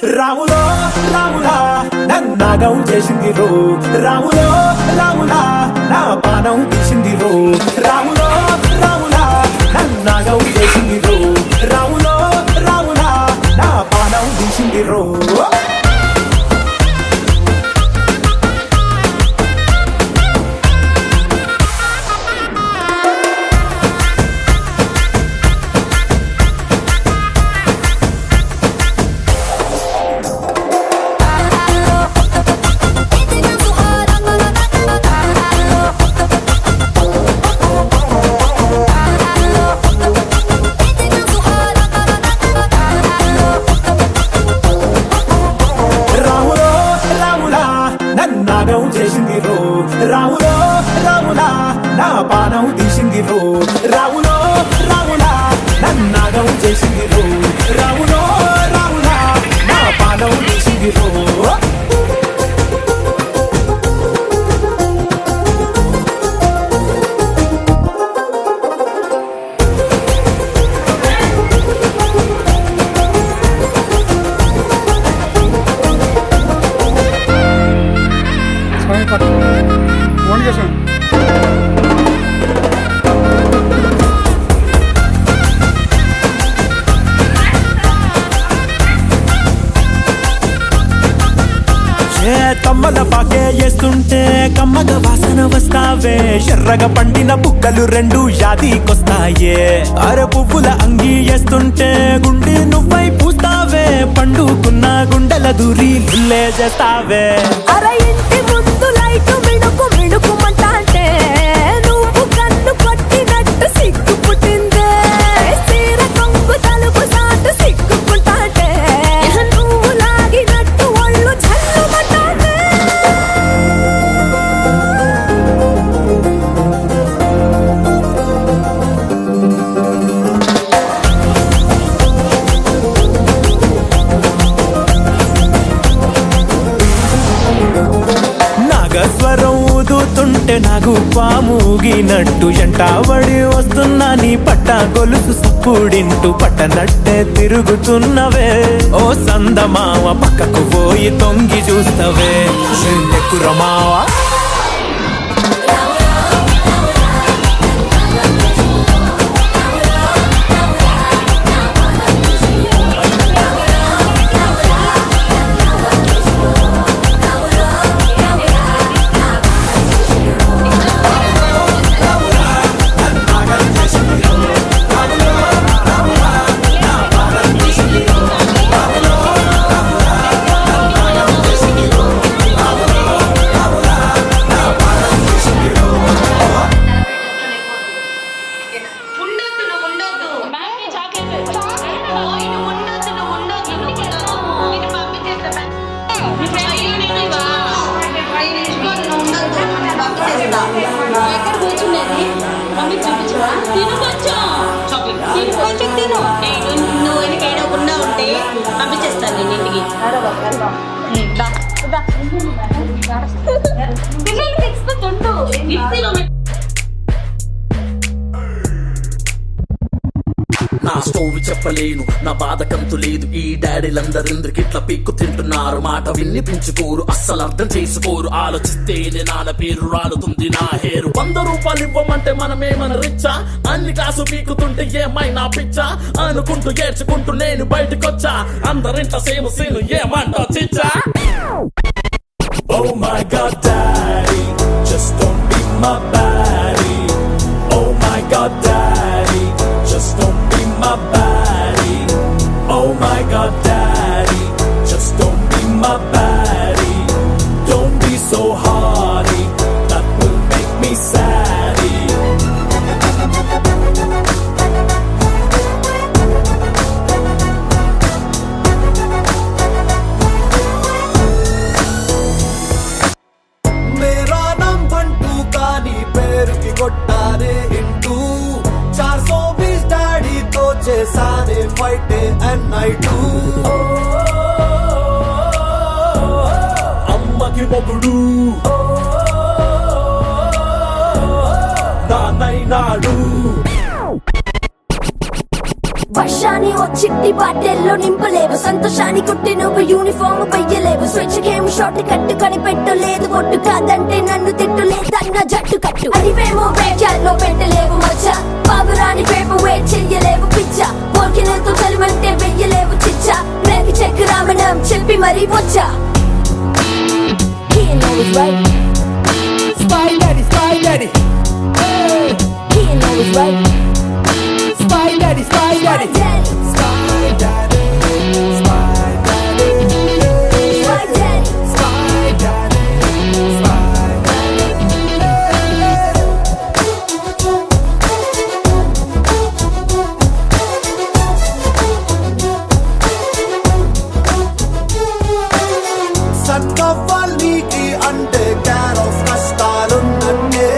రాములో రాములా నన్నాగం చేసింది రో రాములో రాములా నా పానం తీసింది రో రాములో రాములా నన్నాగం చేసింది రో రాములో రాములా నా పానం తీసింది రో నాగం చేసింది రో రాములో రాములా నా పానం తీసింది రో రాములో రాములా నన్నాగం చేసింది రో రాములో రాములా నా పానం తీసింది రో తమ్మల పాకే వేస్తుంటే కమ్మగ వాసన వస్తావే ఎర్రగా పండిన బుక్కలు రెండు యాదికొస్తాయే అర పువ్వుల అంగి వేస్తుంటే గుండె నువ్వై పూస్తావే పండుకున్న గుండెల దూరి గుల్లే చేస్తావే అర ఇంటి ముందు లైట్ మిణుకు మిణుకుమంటే నువ్వు కన్ను కొట్టినట్టు సిగ్గు పుట్టిందే సీర కొంగు తలుపు సాటు సిగ్గుకుంటాంటే నువ్వు లాగినట్టు ఒళ్ళు జల్లుమంటాంటే నాగస్వరం ఊదుతుంటే నాకు పాముగినట్టు ఎంటావడి వస్తున్నా నీ పట్ట గొలుసు సప్పుడింటూ పట్టనట్టే తిరుగుతున్నవే ఓ సందమావ పక్కకు పోయి తొంగి చూస్తవే ఎక్కురమావా ఎక్కడ కూర్చునేది మమ్మీ పంపించవా తిను కొంచెం తిను నువ్వు వెనక ఏడవకుండా ఉంటే పంపించేస్తాను నేను ఇంటికి పిల్లలు తెచ్చుకుంటుండు నా స్టోవి చెప్పలేను నా బాధ కంతు లేదు ఈ డాడీలందరిందరికి ఇట్లా పీక్కు తింటున్నారు మాట విన్ని పెంచుకోరు అస్సలు అర్థం చేసుకోరు ఆలోచిస్తేనే నాన్న పేరు రాలుతుంది నా హేరు 100 రూపాయలు ఇవ్వమంటే మనమేమన్నా రిచ్చా అన్ని కాసు పీకుతుంటే ఏమైనా పిచ్చా అనుకుంటూ ఏడ్చుకుంటూ నేను బయటకొచ్చా అందరింట సేమ్ సీను ఏమంటా చిచ్చా Oh my God, Daddy, just don't be my baddie. Oh my God, Daddy, just don't be my baddie. Oh my God, Daddy, just don't be my baddie. Don't be so hardy, that will make me saddy. मेरा नाम बंटू कानी पैर की కొట్టారే into 420 డాడీతో చేసానే fight and night అమ్మకి మొగుడు నాన్నైనాడు వర్షాన్ని ఓ చిట్టి బాటెల్లో నింపలేవు, సంతోషాన్ని కొట్టి నువ్వు యూనిఫామ్ వెయ్యలేవు, స్వేచ్ఛకేమో షార్ట్ కట్టుకొని పెట్టలేదు ఒట్టు, కాదంటే నన్ను తిట్టులేదన్న జట్టు కట్టు. అదివేమో వేచాల్లో పెట్టలేవు మచ్చ, బాబురాని పేపు వేట్ చెయ్యలేవు పిచ్చ, పోల్కినతో కలిమంటే వెయ్యలేవు చిచ్చ, రేపు చెక్ రామణం చెప్పి మరీ వచ్చా. He knows right, Spy Daddy, Spy Daddy, he knows right, Spy Daddy, Spy Daddy, daddy, Spy Daddy, Spy Daddy, my daddy. Spy Daddy, Spy సన్నవ్వాల్నికి అంటే క్యారోస్ కష్టాలున్నట్టే,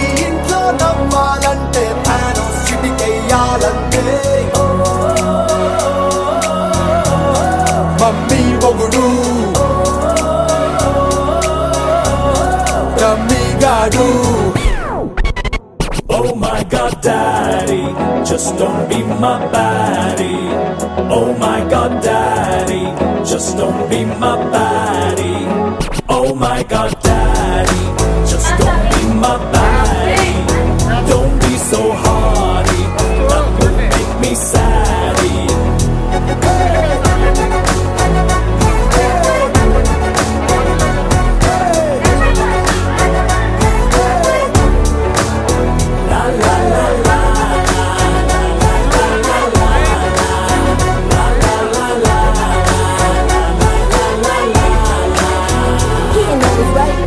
ఈ ఇంట్లో నవ్వాలంటే ప్యానోస్ చిటికెయ్యాలంటే, mummy ఒగుడు రమ్మిగాడు. Oh my god, daddy, just don't be my baddie. Oh my god, daddy, just don't be my baddie. Oh my god, daddy, just don't be my baddie. Don't be so hardy, that will make me saddy. He knows right,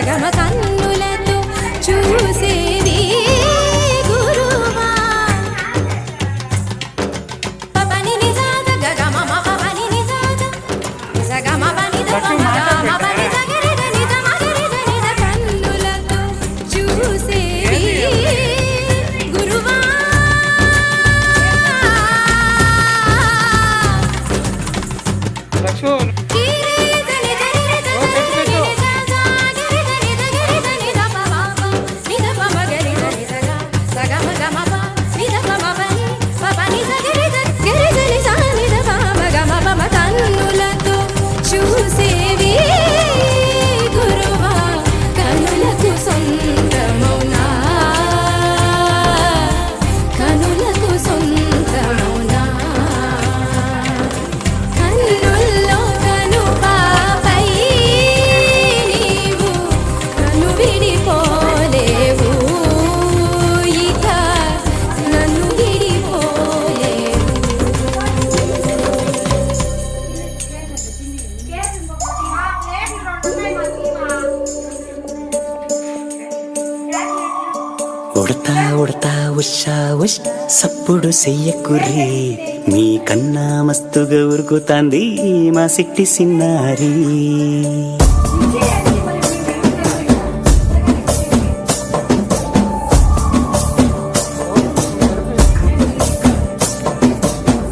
సగమ కన్నులతో చూసేది గురువా పపని నిజాద గగమ మపని నిజాద సగమ పని దమ పని సగరిద నిజ మగరిద నిజ కన్నులతో చూసేది గురువా కన్నులతో చూసేవి గురువా కనులకు సొంతమౌనా కనులకు సొంతమౌనా కన్నుల్లో కనుపాపై నీవు కను విడిపోలేవు ఇక నన్ను విడిపోలేవు ఉడతా ఉడతా ఉషా ఉష్ సప్పుడు చెయ్యకుర్రి మీ కన్నా మస్తుగా ఉరుకుతాంది మా సిట్టి సిన్నారి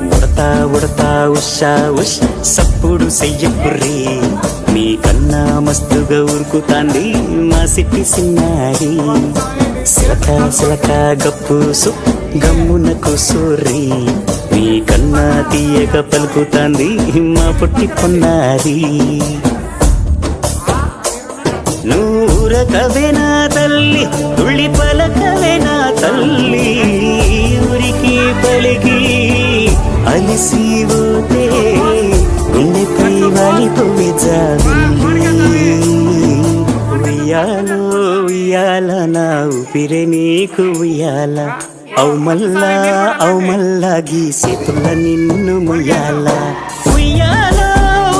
ఉడతా ఉడతా ఉషా ఉష్ సప్పుడు చెయ్యకుర్రి మీ కన్నా మస్తుగా ఉరుకుతాంది మా సిట్టి సిన్నారి సిలక సిలక గప్పుసు గమ్మున కూసూరి మీ కన్నా తీయక పలుకుతాంది మా పుట్టి పొన్నారి నూరకవేనా తల్లి తుళ్ళి పలకవేనా తల్లి ఊరికి పలికి అలిసి పోతే గుండెపై వాలిపోవే జాబిల్లి ఉయ్యాలో ఉయ్యాల నా ఊపిరే నీకు ఉయ్యాల అవు మల్లా గీసేతుల్ల నిన్ను ముయ్యాల ఉయ్యాలో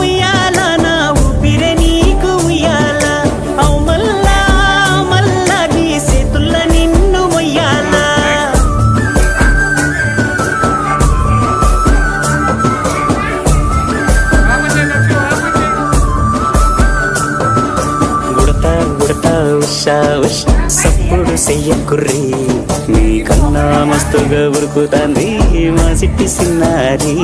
ఉయ్యాల నా ఊపిరే నీకు ఉయ్యాల అవు మల్లా గీసేతుల్ల నిన్ను ముయ్యాల ఉడతా ఉడతా ఉషా ఉష్ సప్పుడు చెయ్యకుర్రి మీ కన్నా మస్తుగా ఉరుకుతాంది మా సిట్టి సిన్నారి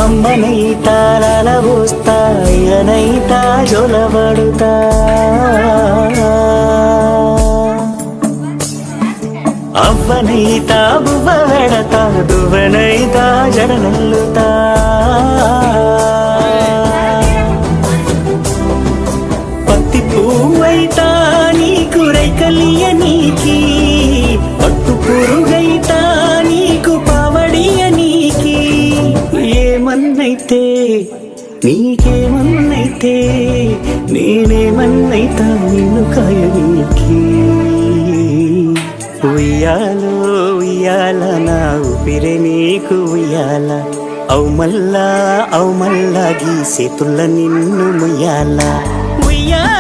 అమ్మనైతా లలబోస్తా ఇలనైతా జొలబడుతా అవ్వనైతా బువ్వ వెడతా దువ్వనైతా జడనల్లుతా పత్తి పువ్వైతా నీకు రైకలియ నీకి పట్టు పురుగైతా నీకు పావడియ నీకి ఏమన్నైతే నీకేమన్నైతే నేనేమన్నైతా నిన్ను కాయనీకి ఉయ్యాలో ఉయ్యాల నా ఊపిరే నీకు ఉయ్యాల అవు మల్లా గీసేతుల్ల నిన్ను ముయ్యాల ఉయ్యాల